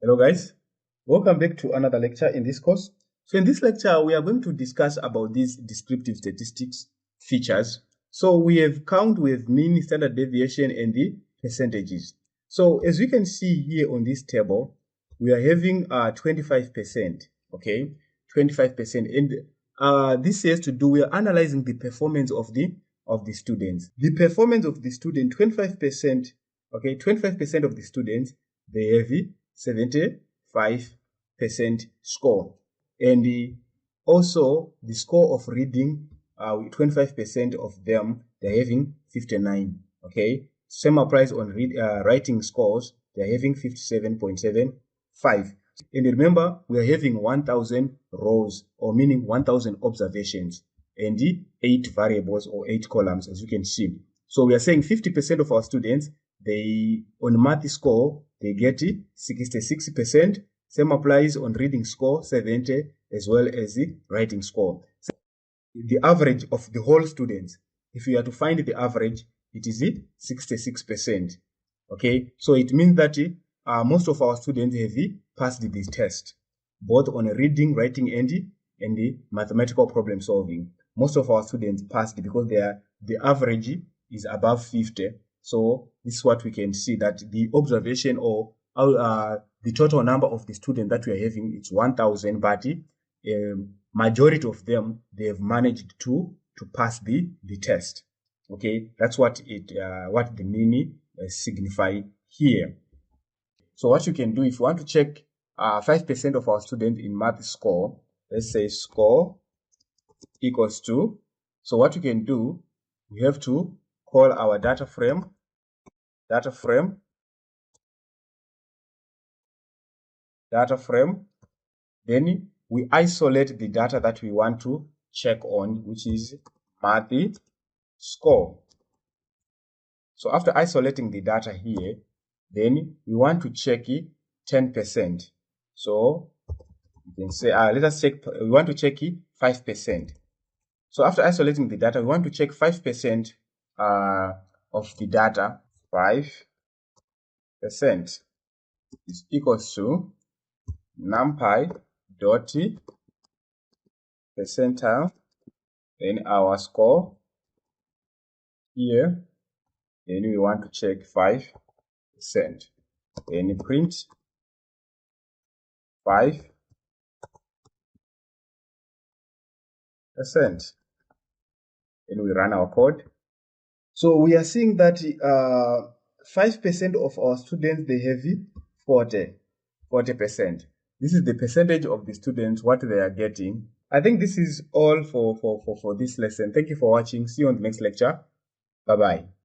Hello guys, welcome back to another lecture in this course. So in this lecture, we are going to discuss about these descriptive statistics features. So we have count with mean, standard deviation, and the percentages. So as we can see here on this table, we are having 25%, okay, 25%. And this has to do, we are analyzing the performance of the students. The performance of the student, 25%, okay, 25% of the students, they have 75% score. And also the score of reading, 25% of them, they're having 59. Okay, same applies on writing scores, they're having 57.75. And remember, we are having 1000 rows, or meaning 1000 observations, and 8 variables or 8 columns, as you can see. So we are saying 50% of our students, they on math score, they get 66%. Same applies on reading score, 70, as well as the writing score. So the average of the whole students, if you are to find the average, it is 66%. Okay, so it means that most of our students have passed this test, both on reading, writing, and the mathematical problem solving. Most of our students passed because the average is above 50. So this is what we can see, that the observation or the total number of the students that we are having, it's 1000, but majority of them, they have managed to pass the test. Okay, that's what the meaning signify here. So what you can do, if you want to check 5% of our students in math score, let's say score equals to, so what you can do, we have to call our data frame, then we isolate the data that we want to check on, which is math score. So after isolating the data here, then we want to check 10%. So you can say, let us check, we want to check 5%. So after isolating the data, we want to check 5% of the data. 5% is equals to numpy dot percentile, then our score here, then we want to check 5%. Then print 5%. Then we run our code. So we are seeing that 5% of our students, they have 40%. This is the percentage of the students, what they are getting. I think this is all for this lesson. Thank you for watching. See you on the next lecture. Bye-bye.